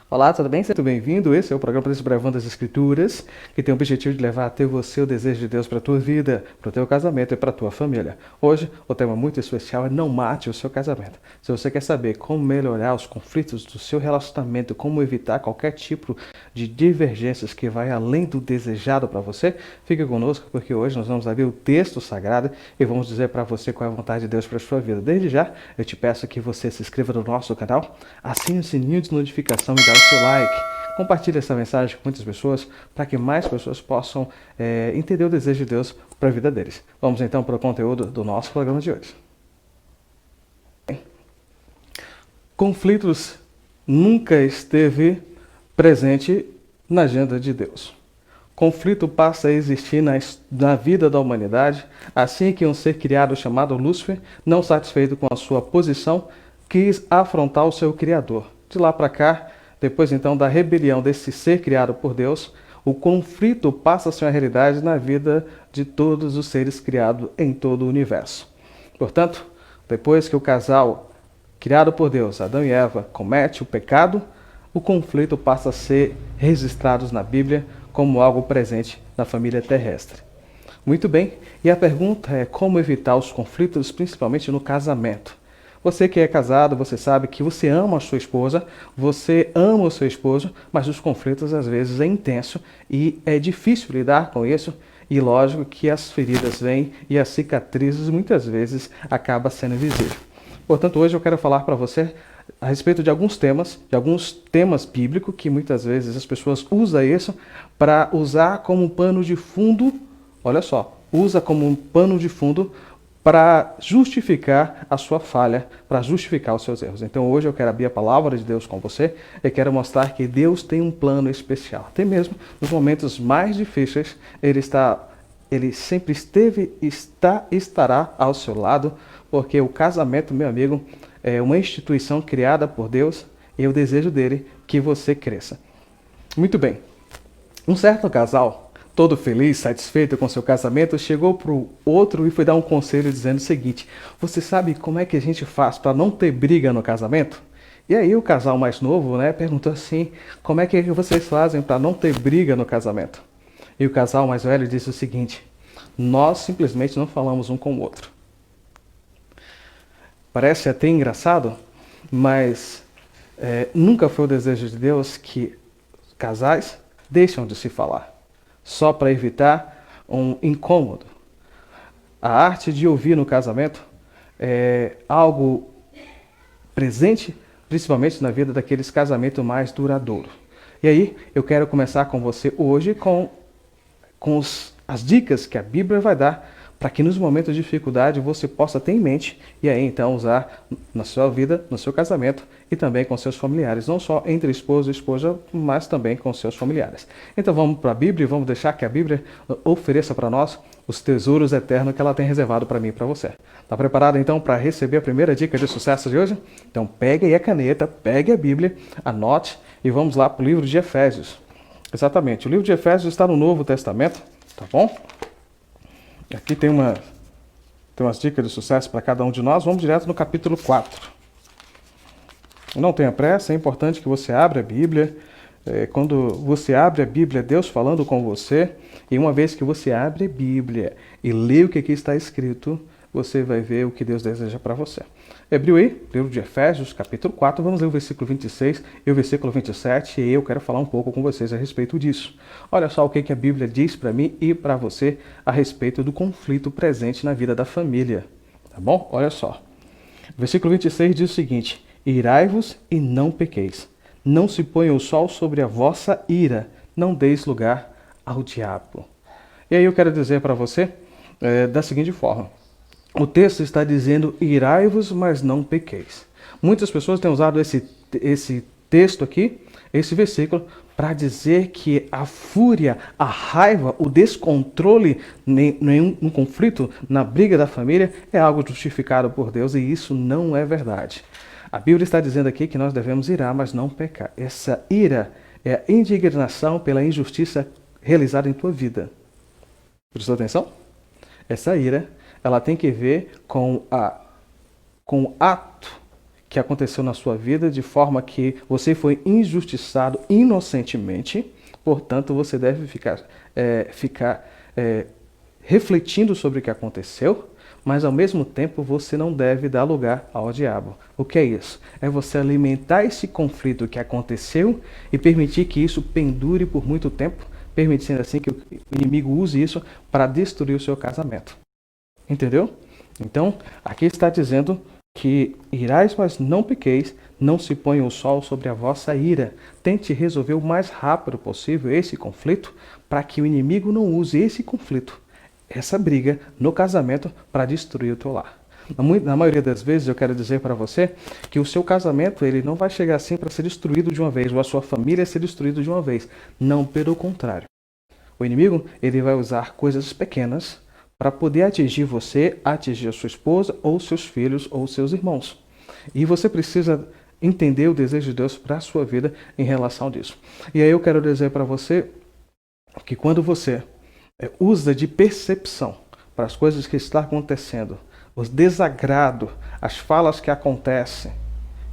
Olá, tudo bem? Seja muito bem-vindo. Esse é o programa Desbravando as Escrituras, que tem o objetivo de levar até você o desejo de Deus para a tua vida, para o teu casamento e para a tua família. Hoje, o tema muito especial é não mate o seu casamento. Se você quer saber como melhorar os conflitos do seu relacionamento, como evitar qualquer tipo de divergências que vai além do desejado para você, fique conosco, porque hoje nós vamos abrir o texto sagrado e vamos dizer para você qual é a vontade de Deus para a sua vida. Desde já, eu te peço que você se inscreva no nosso canal, assine o sininho de notificação e dá o seu like. Compartilhe essa mensagem com muitas pessoas para que mais pessoas possam entender o desejo de Deus para a vida deles. Vamos então para o conteúdo do nosso programa de hoje. Conflitos nunca esteve presente na agenda de Deus. Conflito passa a existir na vida da humanidade assim que um ser criado chamado Lúcifer, não satisfeito com a sua posição, quis afrontar o seu Criador. De lá para cá, depois então da rebelião desse ser criado por Deus, o conflito passa a ser uma realidade na vida de todos os seres criados em todo o universo. Portanto, depois que o casal criado por Deus, Adão e Eva, comete o pecado, o conflito passa a ser registrado na Bíblia como algo presente na família terrestre. Muito bem, e a pergunta é como evitar os conflitos, principalmente no casamento. Você que é casado, você sabe que você ama a sua esposa, você ama o seu esposo, mas os conflitos às vezes é intenso e é difícil lidar com isso. E lógico que as feridas vêm e as cicatrizes muitas vezes acabam sendo visíveis. Portanto, hoje eu quero falar para você a respeito de alguns temas bíblicos que muitas vezes as pessoas usam isso para usar como pano de fundo, olha só, usa como um pano de fundo para justificar a sua falha, para justificar os seus erros. Então hoje eu quero abrir a palavra de Deus com você e quero mostrar que Deus tem um plano especial. Até mesmo nos momentos mais difíceis, Ele sempre esteve, está e estará ao seu lado, porque o casamento, meu amigo, é uma instituição criada por Deus e é o desejo dele que você cresça. Muito bem. Um certo casal, todo feliz, satisfeito com seu casamento, chegou para o outro e foi dar um conselho dizendo o seguinte: você sabe como é que a gente faz para não ter briga no casamento? E aí o casal mais novo, perguntou assim: como é que vocês fazem para não ter briga no casamento? E o casal mais velho disse o seguinte: nós simplesmente não falamos um com o outro. Parece até engraçado, mas nunca foi o desejo de Deus que casais deixam de se falar, só para evitar um incômodo. A arte de ouvir no casamento é algo presente, principalmente na vida daqueles casamentos mais duradouros. E aí, eu quero começar com você hoje com as dicas que a Bíblia vai dar para que nos momentos de dificuldade você possa ter em mente e aí então usar na sua vida, no seu casamento e também com seus familiares, não só entre esposo e esposa, mas também com seus familiares. Então vamos para a Bíblia e vamos deixar que a Bíblia ofereça para nós os tesouros eternos que ela tem reservado para mim e para você. Está preparado então para receber a primeira dica de sucesso de hoje? Então pegue aí a caneta, pegue a Bíblia, anote e vamos lá para o livro de Efésios. Exatamente, o livro de Efésios está no Novo Testamento, tá bom? Aqui tem umas dicas de sucesso para cada um de nós. Vamos direto no capítulo 4. Não tenha pressa, é importante que você abra a Bíblia. Quando você abre a Bíblia, Deus falando com você. E uma vez que você abre a Bíblia e lê o que aqui está escrito, você vai ver o que Deus deseja para você. Abriu aí, livro de Efésios, capítulo 4, vamos ler o versículo 26 e o versículo 27, e eu quero falar um pouco com vocês a respeito disso. Olha só o que a Bíblia diz para mim e para você a respeito do conflito presente na vida da família. Tá bom? Olha só. O versículo 26 diz o seguinte: irai-vos e não pequeis. Não se ponha o sol sobre a vossa ira, não deis lugar ao diabo. E aí eu quero dizer para você da seguinte forma. O texto está dizendo: irai-vos, mas não pequeis. Muitas pessoas têm usado esse texto aqui, esse versículo, para dizer que a fúria, a raiva, o descontrole no conflito, na briga da família, é algo justificado por Deus, e isso não é verdade. A Bíblia está dizendo aqui que nós devemos irar, mas não pecar. Essa ira é a indignação pela injustiça realizada em tua vida. Prestou atenção? Essa ira ela tem que ver com o ato que aconteceu na sua vida, de forma que você foi injustiçado inocentemente. Portanto, você deve ficar refletindo sobre o que aconteceu, mas ao mesmo tempo você não deve dar lugar ao diabo. O que é isso? É você alimentar esse conflito que aconteceu e permitir que isso pendure por muito tempo, permitindo assim que o inimigo use isso para destruir o seu casamento. Entendeu? Então, aqui está dizendo que irais, mas não pequeis, não se ponha o sol sobre a vossa ira. Tente resolver o mais rápido possível esse conflito, para que o inimigo não use esse conflito, essa briga no casamento, para destruir o teu lar. Na maioria das vezes, eu quero dizer para você que o seu casamento ele não vai chegar assim para ser destruído de uma vez, ou a sua família ser destruída de uma vez. Não, pelo contrário. O inimigo ele vai usar coisas pequenas para poder atingir você, atingir a sua esposa, ou seus filhos, ou seus irmãos. E você precisa entender o desejo de Deus para a sua vida em relação disso. E aí eu quero dizer para você que quando você usa de percepção para as coisas que estão acontecendo, os desagrados, as falas que acontecem,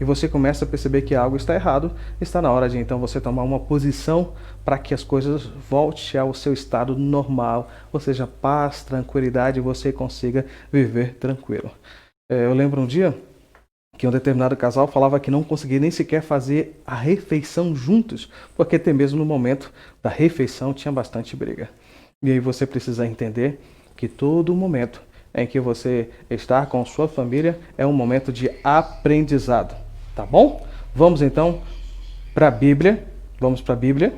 e você começa a perceber que algo está errado, está na hora de então você tomar uma posição para que as coisas voltem ao seu estado normal, ou seja, paz, tranquilidade, e você consiga viver tranquilo. Eu lembro um dia que um determinado casal falava que não conseguia nem sequer fazer a refeição juntos, porque até mesmo no momento da refeição tinha bastante briga. E aí você precisa entender que todo momento em que você está com sua família é um momento de aprendizado, tá bom? Vamos então para a Bíblia. Vamos para a Bíblia.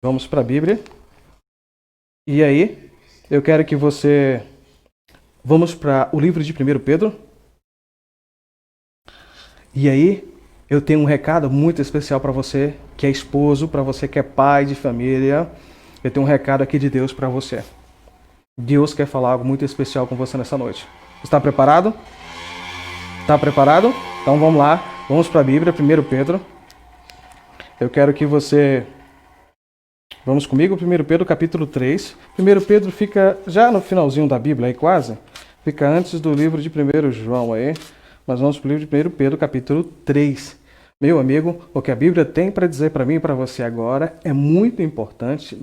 Vamos para a Bíblia. E aí, eu quero que você... Vamos para o livro de 1 Pedro. E aí, eu tenho um recado muito especial para você que é esposo, para você que é pai de família. Eu tenho um recado aqui de Deus para você. Deus quer falar algo muito especial com você nessa noite. Está preparado? Está preparado? Então vamos lá. Vamos para a Bíblia, 1 Pedro. Eu quero que você... Vamos comigo, 1 Pedro capítulo 3. 1 Pedro fica já no finalzinho da Bíblia, aí quase. Fica antes do livro de 1 João aí. Mas vamos para o livro de 1 Pedro capítulo 3. Meu amigo, o que a Bíblia tem para dizer para mim e para você agora é muito importante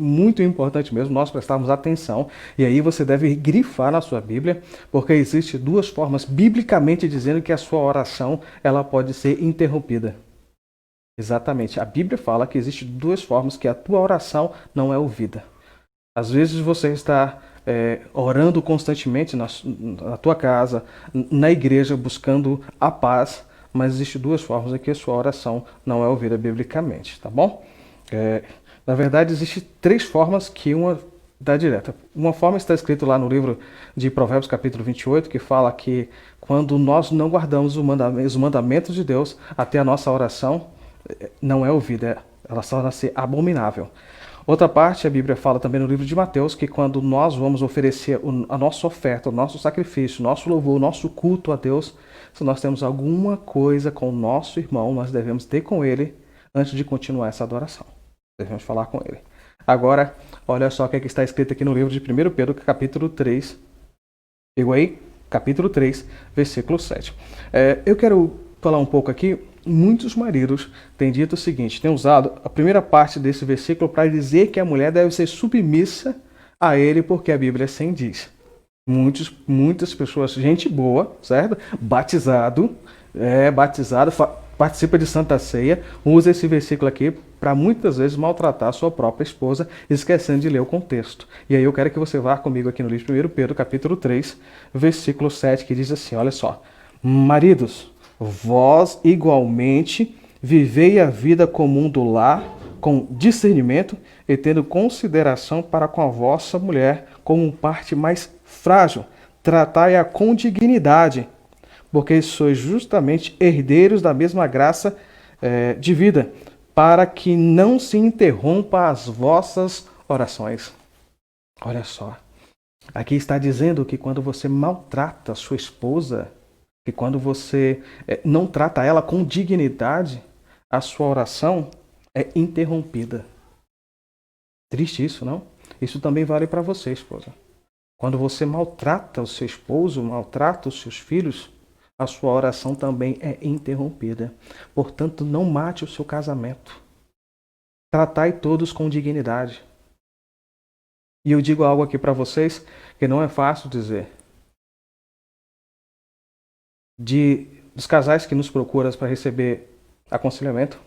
mesmo nós prestarmos atenção. E aí você deve grifar na sua Bíblia, porque existem duas formas biblicamente dizendo que a sua oração ela pode ser interrompida. Exatamente, a Bíblia fala que existem duas formas que a tua oração não é ouvida. Às vezes você está orando constantemente na tua casa, na igreja, buscando a paz, mas existem duas formas em que a sua oração não é ouvida biblicamente, tá bom? Na verdade, existem três formas que uma dá direta. Uma forma está escrito lá no livro de Provérbios, capítulo 28, que fala que quando nós não guardamos os mandamentos de Deus, até a nossa oração não é ouvida, ela torna-se abominável. Outra parte, a Bíblia fala também no livro de Mateus, que quando nós vamos oferecer a nossa oferta, o nosso sacrifício, o nosso louvor, o nosso culto a Deus, se nós temos alguma coisa com o nosso irmão, nós devemos ter com ele antes de continuar essa adoração. Devemos falar com ele. Agora, olha só o que está escrito aqui no livro de 1 Pedro, capítulo 3. Pegou aí? Capítulo 3, versículo 7. Eu quero falar um pouco aqui. Muitos maridos têm dito o seguinte, têm usado a primeira parte desse versículo para dizer que a mulher deve ser submissa a ele, porque a Bíblia assim diz. Muitas pessoas, gente boa, certo? Batizado, participa de Santa Ceia, usa esse versículo aqui para muitas vezes maltratar a sua própria esposa, esquecendo de ler o contexto. E aí eu quero que você vá comigo aqui no livro de 1 Pedro, capítulo 3, versículo 7, que diz assim, olha só. Maridos, vós igualmente vivei a vida comum do lar com discernimento e tendo consideração para com a vossa mulher como parte mais frágil. Tratai-a com dignidade, porque sois justamente herdeiros da mesma graça de vida, para que não se interrompa as vossas orações. Olha só, aqui está dizendo que quando você maltrata a sua esposa, que quando você não trata ela com dignidade, a sua oração é interrompida. Triste isso, não? Isso também vale para você, esposa. Quando você maltrata o seu esposo, maltrata os seus filhos, a sua oração também é interrompida. Portanto, não mate o seu casamento. Tratai todos com dignidade. E eu digo algo aqui para vocês que não é fácil dizer. Dos casais que nos procuram para receber aconselhamento,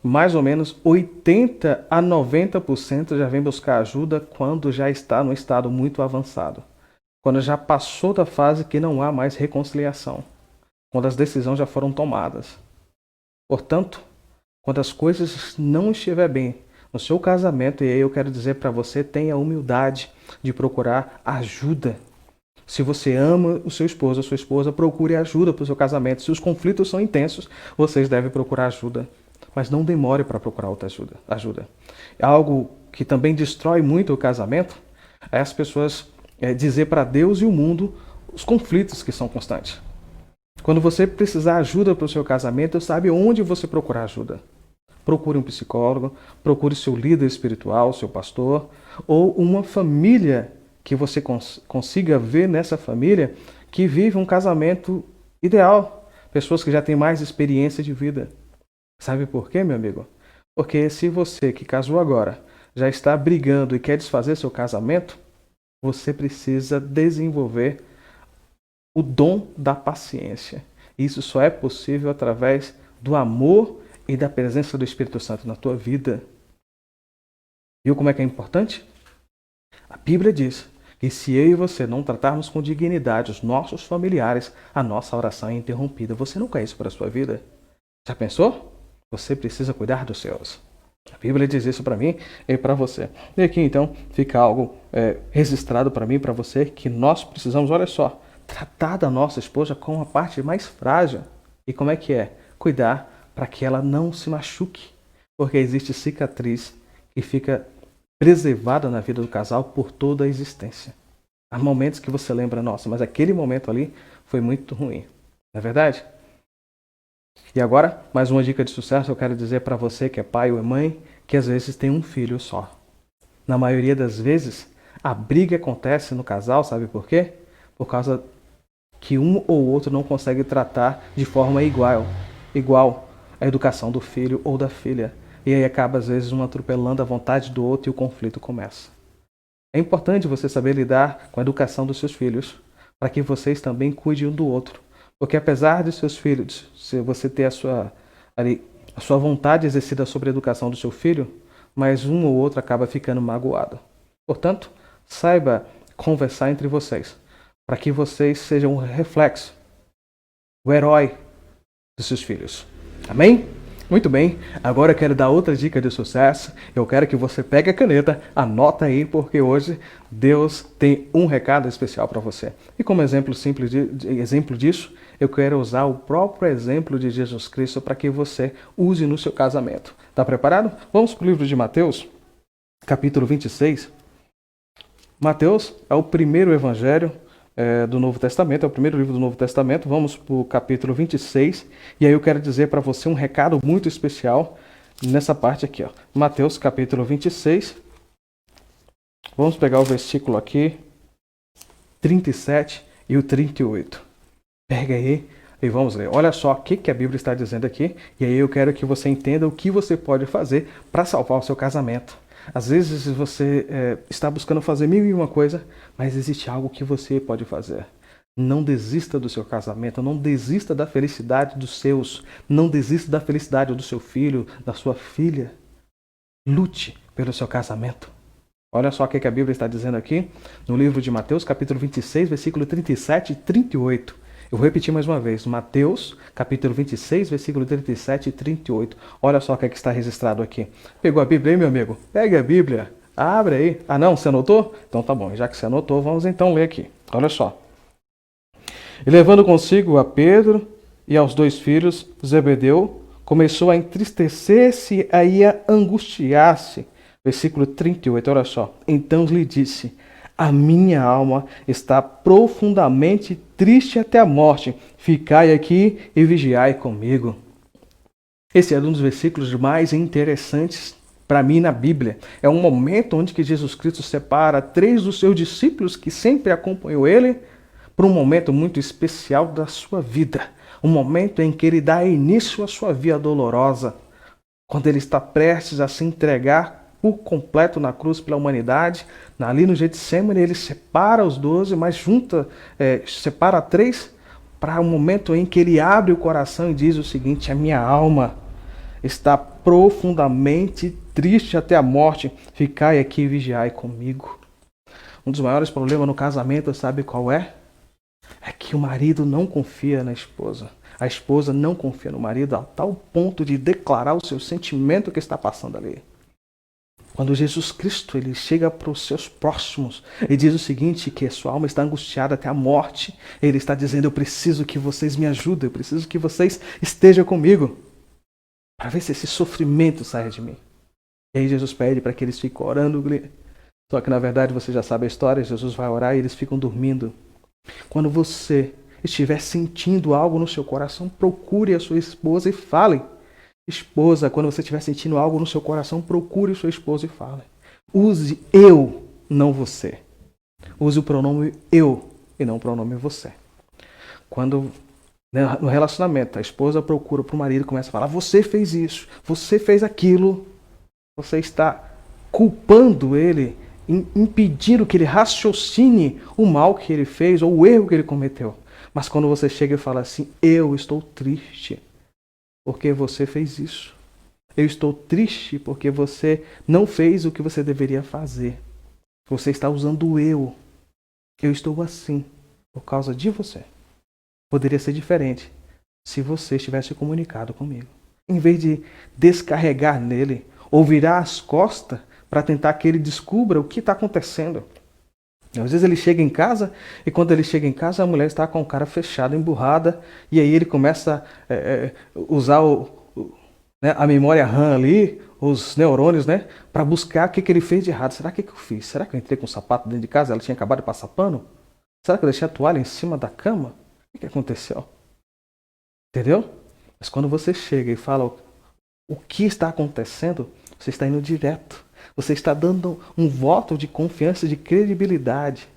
mais ou menos 80 a 90% já vem buscar ajuda quando já está no estado muito avançado. Quando já passou da fase que não há mais reconciliação. Quando as decisões já foram tomadas. Portanto, quando as coisas não estiverem bem no seu casamento, e aí eu quero dizer para você, tenha a humildade de procurar ajuda. Se você ama o seu esposo, a sua esposa, procure ajuda para o seu casamento. Se os conflitos são intensos, vocês devem procurar ajuda. Mas não demore para procurar outra ajuda. Algo que também destrói muito o casamento é as pessoas dizer para Deus e o mundo os conflitos que são constantes. Quando você precisar ajuda para o seu casamento, sabe onde você procurar ajuda. Procure um psicólogo, procure seu líder espiritual, seu pastor, ou uma família que você consiga ver nessa família que vive um casamento ideal. Pessoas que já têm mais experiência de vida. Sabe por quê, meu amigo? Porque se você que casou agora já está brigando e quer desfazer seu casamento, você precisa desenvolver o dom da paciência. Isso só é possível através do amor e da presença do Espírito Santo na tua vida. Viu como é que é importante? A Bíblia diz que se eu e você não tratarmos com dignidade os nossos familiares, a nossa oração é interrompida. Você não quer isso para a sua vida? Já pensou? Você precisa cuidar dos seus. A Bíblia diz isso para mim e para você. E aqui então fica algo registrado para mim e para você que nós precisamos, olha só, tratar da nossa esposa com a parte mais frágil. E como é que é? Cuidar para que ela não se machuque. Porque existe cicatriz que fica preservada na vida do casal por toda a existência. Há momentos que você lembra, nossa, mas aquele momento ali foi muito ruim. Não é verdade? E agora, mais uma dica de sucesso, eu quero dizer para você que é pai ou é mãe, que às vezes tem um filho só. Na maioria das vezes, a briga acontece no casal, sabe por quê? Por causa que um ou outro não consegue tratar de forma igual a educação do filho ou da filha. E aí acaba, às vezes, um atropelando a vontade do outro e o conflito começa. É importante você saber lidar com a educação dos seus filhos, para que vocês também cuidem um do outro. Porque apesar de seus filhos, se você ter a sua vontade exercida sobre a educação do seu filho, mas um ou outro acaba ficando magoado. Portanto, saiba conversar entre vocês, para que vocês sejam o reflexo, o herói dos seus filhos. Amém? Muito bem, agora eu quero dar outra dica de sucesso. Eu quero que você pegue a caneta, anota aí, porque hoje Deus tem um recado especial para você. E como exemplo simples exemplo disso, eu quero usar o próprio exemplo de Jesus Cristo para que você use no seu casamento. Está preparado? Vamos para o livro de Mateus, capítulo 26. Mateus é o primeiro evangelho do Novo Testamento, é o primeiro livro do Novo Testamento. Vamos para o capítulo 26, e aí eu quero dizer para você um recado muito especial nessa parte aqui, ó. Mateus capítulo 26, vamos pegar o versículo aqui, 37 e o 38. Pega aí e vamos ler. Olha só o que a Bíblia está dizendo aqui, e aí eu quero que você entenda o que você pode fazer para salvar o seu casamento. Às vezes você está buscando fazer mil e uma coisa, mas existe algo que você pode fazer. Não desista do seu casamento, não desista da felicidade dos seus, não desista da felicidade do seu filho, da sua filha. Lute pelo seu casamento. Olha só o que a Bíblia está dizendo aqui, no livro de Mateus, capítulo 26, versículo 37 e 38. Eu vou repetir mais uma vez. Mateus, capítulo 26, versículo 37 e 38. Olha só o que está registrado aqui. Pegou a Bíblia aí, meu amigo? Pegue a Bíblia. Abre aí. Ah, não? Você anotou? Então tá bom. Já que você anotou, vamos então ler aqui. Olha só. E levando consigo a Pedro e aos 2 filhos, Zebedeu, começou a entristecer-se e a angustiar-se. Versículo 38, olha só. Então lhe disse: a minha alma está profundamente triste até a morte. Ficai aqui e vigiai comigo. Esse é um dos versículos mais interessantes para mim na Bíblia. É um momento onde que Jesus Cristo separa 3 dos seus discípulos que sempre acompanhou ele para um momento muito especial da sua vida. Um momento em que ele dá início à sua via dolorosa. Quando ele está prestes a se entregar por completo na cruz pela humanidade, ali no Getsemane ele separa os 12, mas separa 3 para um momento em que ele abre o coração e diz o seguinte: a minha alma está profundamente triste até a morte, ficai aqui e vigiai comigo. Um dos maiores problemas no casamento, sabe qual é? É que o marido não confia na esposa. A esposa não confia no marido a tal ponto de declarar o seu sentimento que está passando ali. Quando Jesus Cristo ele chega para os seus próximos e diz o seguinte, que a sua alma está angustiada até a morte, ele está dizendo: eu preciso que vocês me ajudem, eu preciso que vocês estejam comigo, para ver se esse sofrimento sai de mim. E aí Jesus pede para que eles fiquem orando, só que na verdade você já sabe a história, Jesus vai orar e eles ficam dormindo. Quando você estiver sentindo algo no seu coração, procure a sua esposa e fale. Esposa, quando você estiver sentindo algo no seu coração, procure sua esposa e fale. Use eu, não você. Use o pronome eu e não o pronome você. Quando no relacionamento a esposa procura para o marido e começa a falar: você fez isso, você fez aquilo, você está culpando ele, impedindo que ele raciocine o mal que ele fez ou o erro que ele cometeu. Mas quando você chega e fala assim: eu estou triste porque você fez isso. Eu estou triste porque você não fez o que você deveria fazer. Você está usando o eu. Eu estou assim por causa de você. Poderia ser diferente se você estivesse comunicado comigo. Em vez de descarregar nele ou virar as costas para tentar que ele descubra o que está acontecendo. Às vezes ele chega em casa e quando ele chega em casa a mulher está com a cara fechada, emburrada, e aí ele começa a usar a memória RAM ali, os neurônios, para buscar o que ele fez de errado. Será que eu fiz? Será que eu entrei com o sapato dentro de casa? Ela tinha acabado de passar pano? Será que eu deixei a toalha em cima da cama? O que aconteceu? Entendeu? Mas quando você chega e fala o que está acontecendo, você está indo direto. Você está dando um voto de confiança, de credibilidade.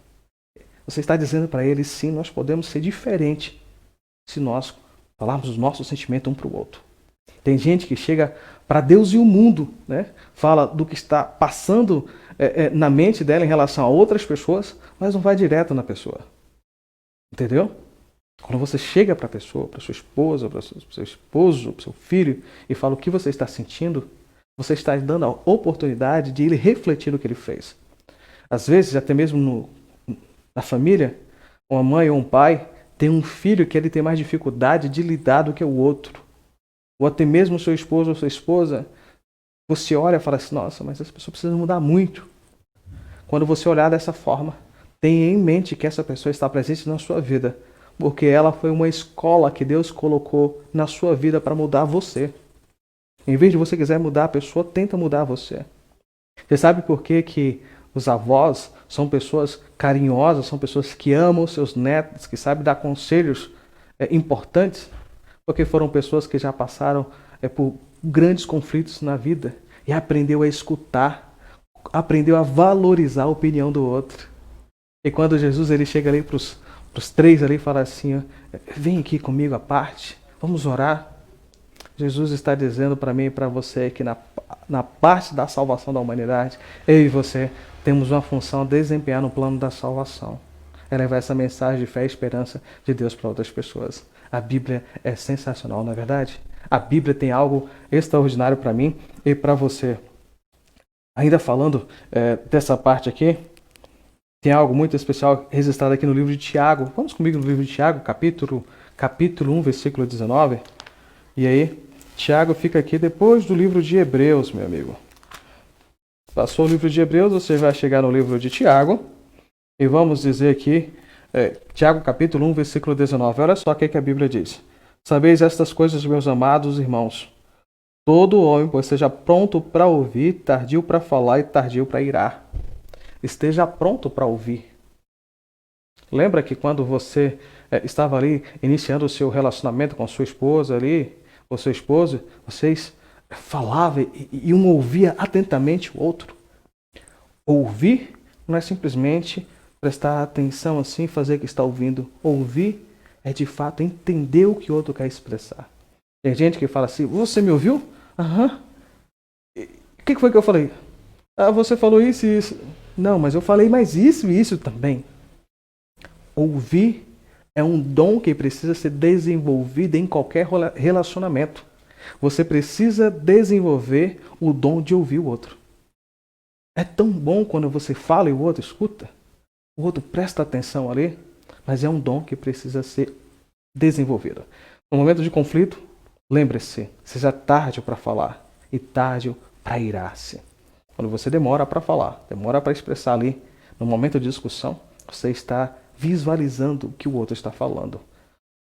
Você está dizendo para ele: sim, nós podemos ser diferentes se nós falarmos os nossos sentimentos um para o outro. Tem gente que chega para Deus e o mundo, fala do que está passando na mente dela em relação a outras pessoas, mas não vai direto na pessoa. Entendeu? Quando você chega para a pessoa, para sua esposa, para o seu esposo, para o seu filho, e fala o que você está sentindo, você está dando a oportunidade de ele refletir no que ele fez. Às vezes, até mesmo na família, uma mãe ou um pai tem um filho que ele tem mais dificuldade de lidar do que o outro. Ou até mesmo seu esposo ou sua esposa, você olha e fala assim: nossa, mas essa pessoa precisa mudar muito. Quando você olhar dessa forma, tenha em mente que essa pessoa está presente na sua vida, porque ela foi uma escola que Deus colocou na sua vida para mudar você. Em vez de você quiser mudar a pessoa, tenta mudar você. Você sabe por que os avós são pessoas carinhosas, são pessoas que amam seus netos, que sabem dar conselhos importantes? Porque foram pessoas que já passaram por grandes conflitos na vida e aprendeu a escutar, aprendeu a valorizar a opinião do outro. E quando Jesus ele chega ali para os 3 ali e fala assim: vem aqui comigo à parte, vamos orar. Jesus está dizendo para mim e para você que na parte da salvação da humanidade, eu e você temos uma função a desempenhar no plano da salvação. É levar essa mensagem de fé e esperança de Deus para outras pessoas. A Bíblia é sensacional, não é verdade? A Bíblia tem algo extraordinário para mim e para você. Ainda falando dessa parte aqui, tem algo muito especial registrado aqui no livro de Tiago. Vamos comigo no livro de Tiago, capítulo 1, versículo 19. E aí, Tiago fica aqui depois do livro de Hebreus, meu amigo. Passou o livro de Hebreus, você vai chegar no livro de Tiago. E vamos dizer aqui, Tiago capítulo 1, versículo 19. Olha só o que a Bíblia diz. Sabeis estas coisas, meus amados irmãos. Todo homem, pois, seja pronto para ouvir, tardio para falar e tardio para irar. Esteja pronto para ouvir. Lembra que quando você estava ali iniciando o seu relacionamento com sua esposa ali, ou seu esposo, vocês falavam e um ouvia atentamente o outro. Ouvir não é simplesmente Prestar atenção assim, fazer o que está ouvindo. Ouvir é de fato entender o que o outro quer expressar. Tem gente que fala assim, você me ouviu? Aham. O que foi que eu falei? Ah, você falou isso e isso. Não, mas eu falei mais isso e isso também. Ouvir é um dom que precisa ser desenvolvido em qualquer relacionamento. Você precisa desenvolver o dom de ouvir o outro. É tão bom quando você fala e o outro escuta. O outro presta atenção ali, mas é um dom que precisa ser desenvolvido. No momento de conflito, lembre-se, seja tarde para falar e tarde para irar-se. Quando você demora para falar, demora para expressar ali, no momento de discussão, você está visualizando o que o outro está falando.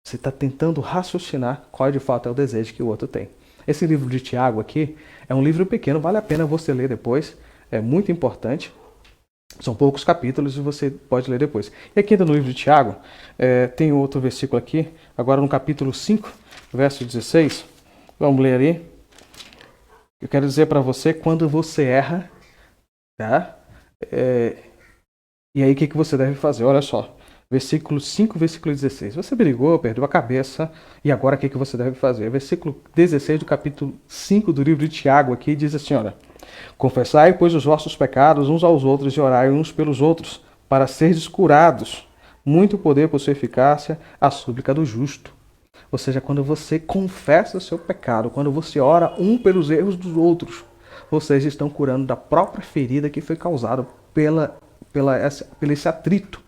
Você está tentando raciocinar qual de fato é o desejo que o outro tem. Esse livro de Tiago aqui é um livro pequeno, vale a pena você ler depois, é muito importante. São poucos capítulos e você pode ler depois. E aqui no livro de Tiago, tem outro versículo aqui, agora no capítulo 5, verso 16. Vamos ler ali. Eu quero dizer para você, quando você erra, tá? E aí o que você deve fazer? Olha só, versículo 5, versículo 16. Você brigou, perdeu a cabeça, e agora o que você deve fazer? Versículo 16 do capítulo 5 do livro de Tiago aqui diz assim, olha. Confessai, pois, os vossos pecados uns aos outros e orai uns pelos outros, para serdes curados. Muito poder por sua eficácia, a súplica do justo. Ou seja, quando você confessa o seu pecado, quando você ora um pelos erros dos outros, vocês estão curando da própria ferida que foi causada pelo esse atrito.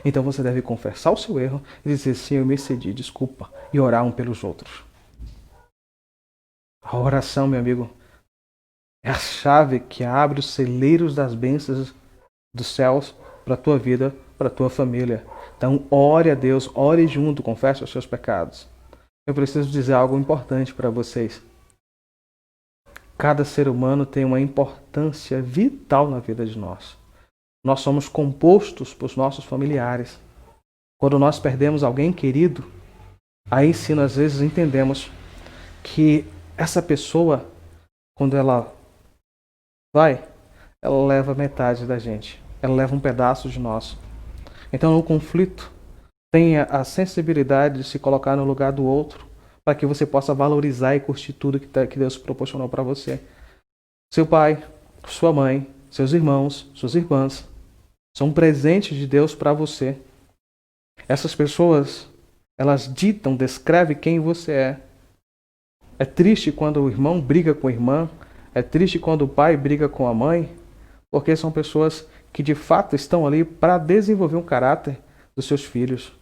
Então você deve confessar o seu erro e dizer, sim, eu me excedi, desculpa, e orar um pelos outros. A oração, meu amigo, é a chave que abre os celeiros das bênçãos dos céus para a tua vida, para a tua família. Então, ore a Deus, ore junto, confesse os seus pecados. Eu preciso dizer algo importante para vocês. Cada ser humano tem uma importância vital na vida de nós. Nós somos compostos por nossos familiares. Quando nós perdemos alguém querido, aí sim, às vezes, entendemos que essa pessoa, quando ela vai, ela leva metade da gente. Ela leva um pedaço de nós. Então, no conflito, tenha a sensibilidade de se colocar no lugar do outro, para que você possa valorizar e curtir tudo que Deus proporcionou para você. Seu pai, sua mãe, seus irmãos, suas irmãs, são um presente de Deus para você. Essas pessoas, elas ditam, descrevem quem você é. É triste quando o irmão briga com a irmã, é triste quando o pai briga com a mãe, porque são pessoas que de fato estão ali para desenvolver um caráter dos seus filhos.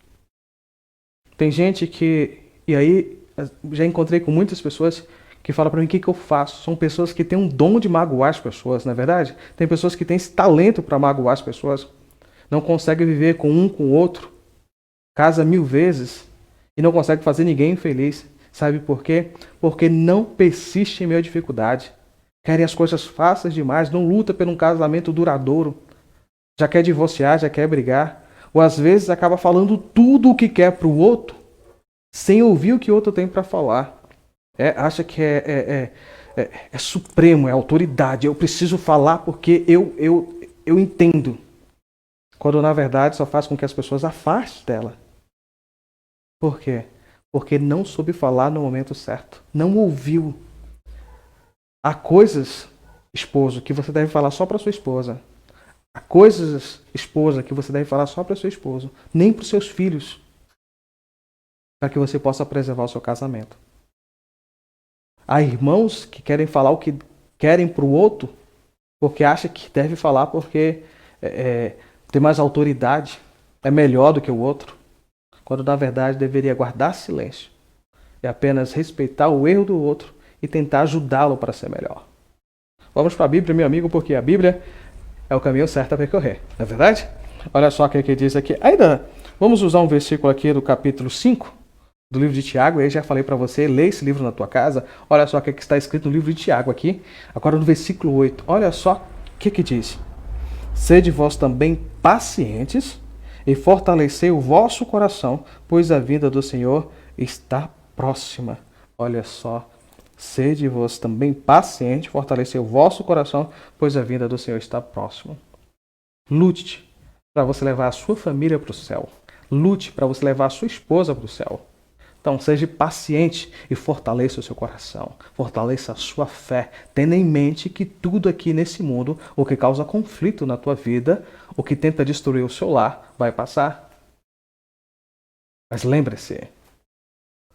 Tem gente que, e aí já encontrei com muitas pessoas que falam para mim o que eu faço. São pessoas que têm um dom de magoar as pessoas, não é verdade? Tem pessoas que têm esse talento para magoar as pessoas. Não conseguem viver com um com o outro. Casa 1000 vezes e não consegue fazer ninguém feliz. Sabe por quê? Porque não persiste em meio à dificuldade. Querem as coisas fáceis demais, não luta por um casamento duradouro. Já quer divorciar, já quer brigar. Ou às vezes acaba falando tudo o que quer para o outro, sem ouvir o que o outro tem para falar. Acha que é supremo, é autoridade. Eu preciso falar porque eu entendo. Quando na verdade só faz com que as pessoas afastem dela. Por quê? Porque não soube falar no momento certo. Não ouviu. Há coisas, esposo, que você deve falar só para sua esposa. Há coisas, esposa, que você deve falar só para seu esposo. Nem para os seus filhos. Para que você possa preservar o seu casamento. Há irmãos que querem falar o que querem para o outro, porque acham que deve falar porque tem mais autoridade, é melhor do que o outro. Quando na verdade deveria guardar silêncio. E apenas respeitar o erro do outro e tentar ajudá-lo para ser melhor. Vamos para a Bíblia, meu amigo, porque a Bíblia é o caminho certo a percorrer, não é verdade? Olha só o que diz aqui. Ainda vamos usar um versículo aqui do capítulo 5 do livro de Tiago. Eu já falei para você, lê esse livro na tua casa. Olha só o que está escrito no livro de Tiago aqui. Agora no versículo 8. Olha só o que diz. Sede vós também pacientes e fortalecei o vosso coração, pois a vinda do Senhor está próxima. Olha só. Sede vós também pacientes, fortalecei o vosso coração, pois a vinda do Senhor está próxima. Lute para você levar a sua família para o céu. Lute para você levar a sua esposa para o céu. Então, seja paciente e fortaleça o seu coração. Fortaleça a sua fé, tendo em mente que tudo aqui nesse mundo, o que causa conflito na tua vida, o que tenta destruir o seu lar, vai passar. Mas lembre-se,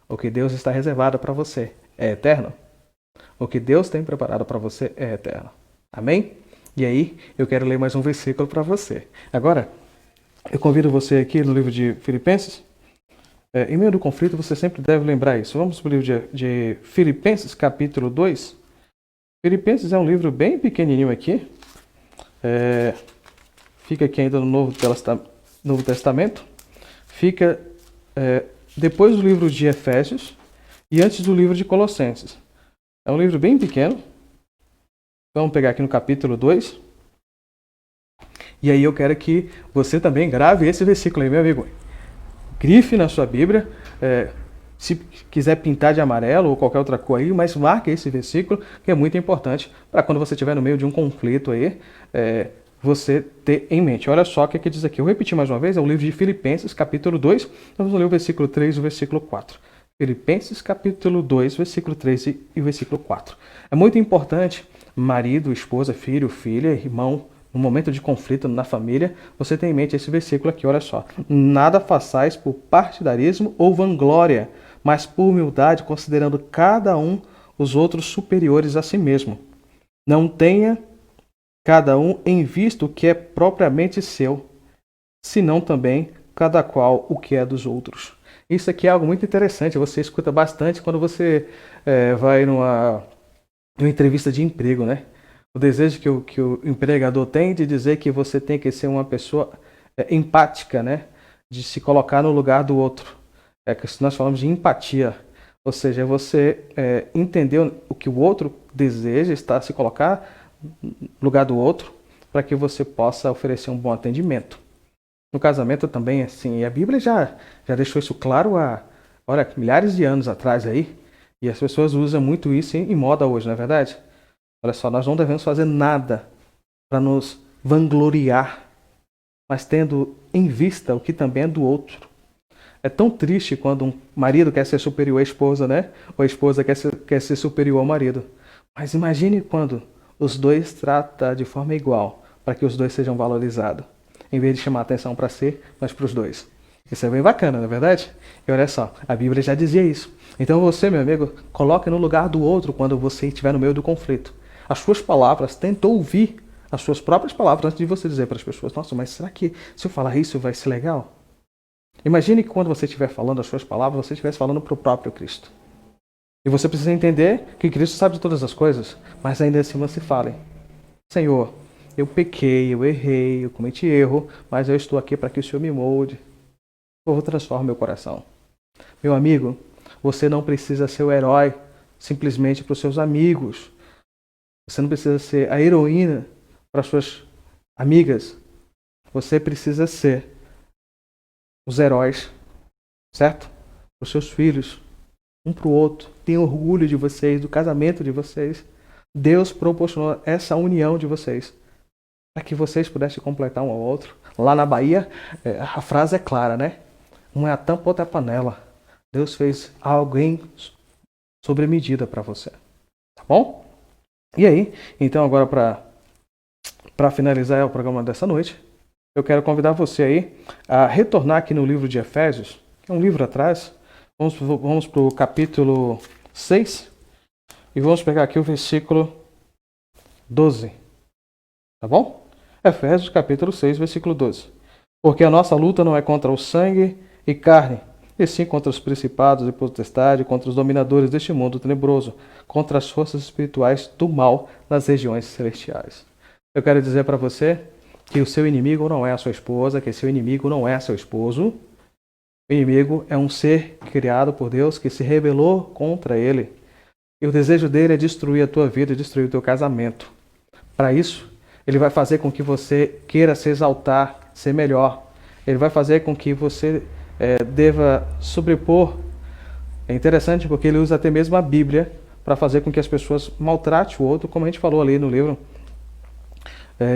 o que Deus está reservado para você é eterno. O que Deus tem preparado para você é eterno. Amém? E aí, eu quero ler mais um versículo para você. Agora, eu convido você aqui no livro de Filipenses. Em meio do conflito, você sempre deve lembrar isso. Vamos para o livro de Filipenses, capítulo 2. Filipenses é um livro bem pequenininho aqui. Fica aqui ainda no Novo Testamento. Fica depois do livro de Efésios e antes do livro de Colossenses. É um livro bem pequeno. Vamos pegar aqui no capítulo 2. E aí eu quero que você também grave esse versículo aí, meu amigo. Grife na sua Bíblia. Se quiser pintar de amarelo ou qualquer outra cor aí, mas marque esse versículo, que é muito importante para quando você estiver no meio de um conflito aí, você ter em mente. Olha só o que diz aqui. Eu vou repetir mais uma vez, é o livro de Filipenses, capítulo 2. Vamos ler o versículo 3 e o versículo 4. Filipenses, capítulo 2, versículo 3 e o versículo 4. É muito importante, marido, esposa, filho, filha, irmão, no momento de conflito na família, você tem em mente esse versículo aqui, olha só. Nada façais por partidarismo ou vanglória, mas por humildade, considerando cada um os outros superiores a si mesmo. Não tenha cada um em vista o que é propriamente seu, senão também cada qual o que é dos outros. Isso aqui é algo muito interessante, você escuta bastante quando você vai numa entrevista de emprego, né? O desejo que o empregador tem de dizer que você tem que ser uma pessoa empática, né? De se colocar no lugar do outro. É que nós falamos de empatia. Ou seja, você entender o que o outro deseja, está se colocar no lugar do outro, para que você possa oferecer um bom atendimento. No casamento também, assim, e a Bíblia já deixou isso claro há milhares de anos atrás aí, e as pessoas usam muito isso em moda hoje, não é verdade? Olha só, nós não devemos fazer nada para nos vangloriar, mas tendo em vista o que também é do outro. É tão triste quando um marido quer ser superior à esposa, né? Ou a esposa quer ser superior ao marido. Mas imagine quando os dois tratam de forma igual, para que os dois sejam valorizados, em vez de chamar atenção para si, mas para os dois. Isso é bem bacana, não é verdade? E olha só, a Bíblia já dizia isso. Então você, meu amigo, coloque no lugar do outro quando você estiver no meio do conflito. As suas palavras, tenta ouvir as suas próprias palavras antes de você dizer para as pessoas: nossa, mas será que se eu falar isso vai ser legal? Imagine que quando você estiver falando as suas palavras, você estivesse falando para o próprio Cristo. E você precisa entender que Cristo sabe de todas as coisas, mas ainda assim você fale: Senhor, eu pequei, eu errei, eu cometi erro, mas eu estou aqui para que o Senhor me molde. Por favor, transforme meu coração. Meu amigo, você não precisa ser o herói simplesmente para os seus amigos. Você não precisa ser a heroína para as suas amigas. Você precisa ser os heróis, certo? Para os seus filhos, um para o outro. Tenha orgulho de vocês, do casamento de vocês. Deus proporcionou essa união de vocês para que vocês pudessem completar um ao outro. Lá na Bahia, a frase é clara, né? Um é a tampa, outra é a panela. Deus fez alguém sobre medida para você. Tá bom? E aí, então agora para finalizar o programa dessa noite, eu quero convidar você aí a retornar aqui no livro de Efésios, que é um livro atrás. Vamos para o capítulo 6 e vamos pegar aqui o versículo 12. Tá bom? Efésios capítulo 6, versículo 12. Porque a nossa luta não é contra o sangue e carne, e sim contra os principados e potestades, contra os dominadores deste mundo tenebroso, contra as forças espirituais do mal nas regiões celestiais. Eu quero dizer para você que o seu inimigo não é a sua esposa, que seu inimigo não é seu esposo. O inimigo é um ser criado por Deus que se rebelou contra ele. E o desejo dele é destruir a tua vida, destruir o teu casamento. Para isso, ele vai fazer com que você queira se exaltar, ser melhor. Ele vai fazer com que você deva sobrepor. É interessante porque ele usa até mesmo a Bíblia para fazer com que as pessoas maltratem o outro, como a gente falou ali no livro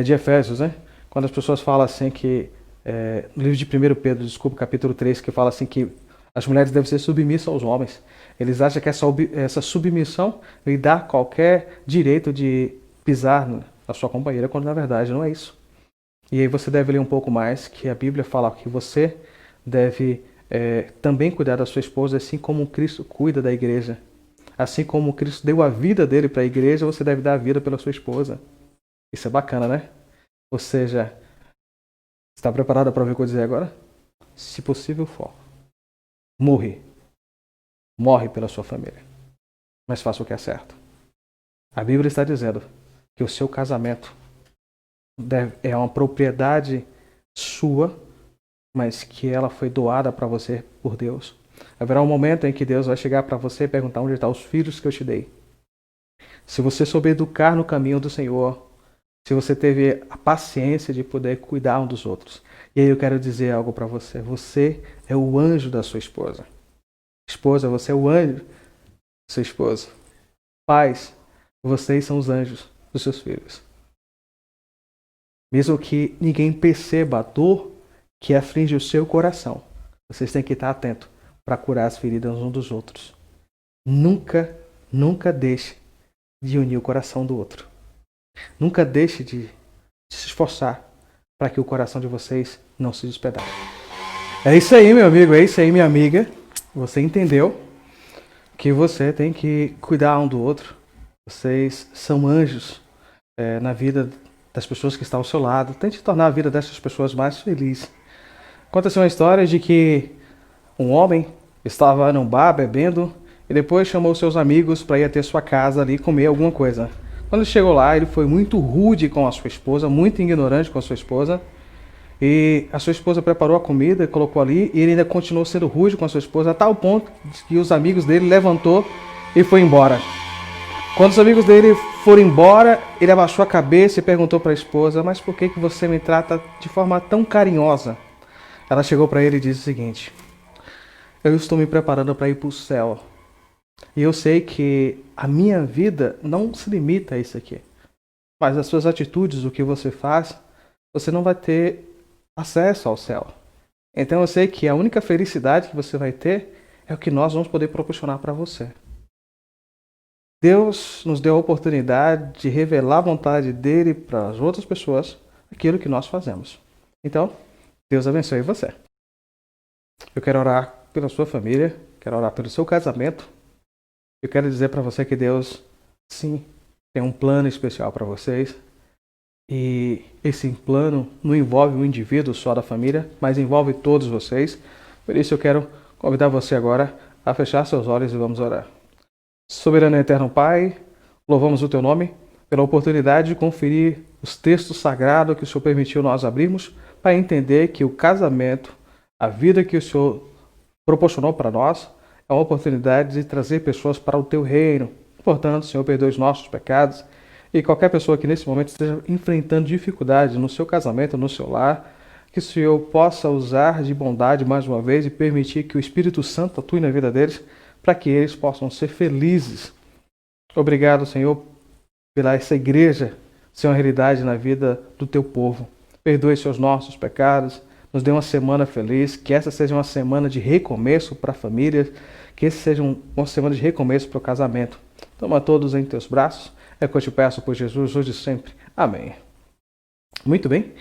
de Efésios, né? Quando as pessoas falam assim que no livro de 1 Pedro, desculpa, capítulo 3, que fala assim que as mulheres devem ser submissas aos homens. Eles acham que essa submissão lhe dá qualquer direito de pisar na sua companheira, quando na verdade não é isso. E aí você deve ler um pouco mais, que a Bíblia fala que você deve também cuidar da sua esposa, assim como Cristo cuida da igreja. Assim como Cristo deu a vida dele para a igreja, você deve dar a vida pela sua esposa. Isso é bacana, né? Ou seja, está preparada para ver o que eu vou dizer agora? Se possível for, morre pela sua família. Mas faça o que é certo. A Bíblia está dizendo que o seu casamento é uma propriedade sua, mas que ela foi doada para você por Deus. Haverá um momento em que Deus vai chegar para você e perguntar onde estão os filhos que eu te dei. Se você souber educar no caminho do Senhor, se você teve a paciência de poder cuidar um dos outros. E aí eu quero dizer algo para você. Você é o anjo da sua esposa. Esposa, você é o anjo da sua esposa. Pais, vocês são os anjos dos seus filhos. Mesmo que ninguém perceba a dor que aflige o seu coração, vocês têm que estar atentos para curar as feridas uns dos outros. Nunca deixe de unir o coração do outro. Nunca deixe de se esforçar para que o coração de vocês não se despedace. É isso aí, meu amigo, é isso aí, minha amiga. Você entendeu que você tem que cuidar um do outro. Vocês são anjos na vida das pessoas que estão ao seu lado. Tente tornar a vida dessas pessoas mais feliz. Conta-se uma história de que um homem estava num bar bebendo e depois chamou seus amigos para ir até sua casa ali comer alguma coisa. Quando ele chegou lá, ele foi muito rude com a sua esposa, muito ignorante com a sua esposa. E a sua esposa preparou a comida e colocou ali, e ele ainda continuou sendo rude com a sua esposa, a tal ponto que os amigos dele levantou e foi embora. Quando os amigos dele foram embora, ele abaixou a cabeça e perguntou para a esposa: mas por que você me trata de forma tão carinhosa? Ela chegou para ele e disse o seguinte: eu estou me preparando para ir para o céu. E eu sei que a minha vida não se limita a isso aqui. Mas as suas atitudes, o que você faz, você não vai ter acesso ao céu. Então eu sei que a única felicidade que você vai ter é o que nós vamos poder proporcionar para você. Deus nos deu a oportunidade de revelar a vontade dele para as outras pessoas, aquilo que nós fazemos. Então, Deus abençoe você. Eu quero orar pela sua família, quero orar pelo seu casamento. Eu quero dizer para você que Deus, sim, tem um plano especial para vocês. E esse plano não envolve um indivíduo só da família, mas envolve todos vocês. Por isso eu quero convidar você agora a fechar seus olhos e vamos orar. Soberano e eterno Pai, louvamos o Teu nome pela oportunidade de conferir os textos sagrados que o Senhor permitiu nós abrirmos para entender que o casamento, a vida que o Senhor proporcionou para nós, é uma oportunidade de trazer pessoas para o Teu reino. Portanto, Senhor, perdoe os nossos pecados. E qualquer pessoa que nesse momento esteja enfrentando dificuldade no seu casamento, no seu lar, que o Senhor possa usar de bondade mais uma vez e permitir que o Espírito Santo atue na vida deles, para que eles possam ser felizes. Obrigado, Senhor, pela essa igreja ser uma realidade na vida do Teu povo. Perdoe os nossos pecados, nos dê uma semana feliz, que essa seja uma semana de recomeço para a família, que essa seja uma semana de recomeço para o casamento. Toma todos em Teus braços. É o que eu te peço por Jesus, hoje e sempre. Amém. Muito bem.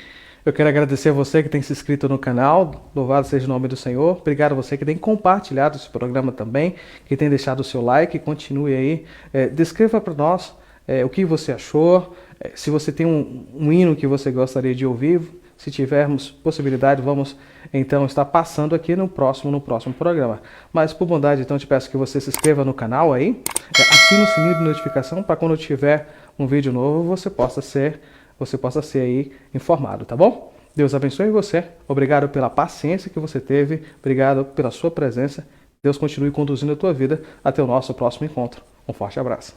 Eu quero agradecer a você que tem se inscrito no canal. Louvado seja o nome do Senhor. Obrigado a você que tem compartilhado esse programa também, que tem deixado o seu like. Continue aí. Descreva para nós o que você achou. Se você tem um hino que você gostaria de ouvir. Se tivermos possibilidade, vamos então estar passando aqui no próximo programa. Mas por bondade, então, eu te peço que você se inscreva no canal aí, assine o sininho de notificação para quando tiver um vídeo novo, você possa ser aí informado, tá bom? Deus abençoe você. Obrigado pela paciência que você teve. Obrigado pela sua presença. Deus continue conduzindo a tua vida até o nosso próximo encontro. Um forte abraço.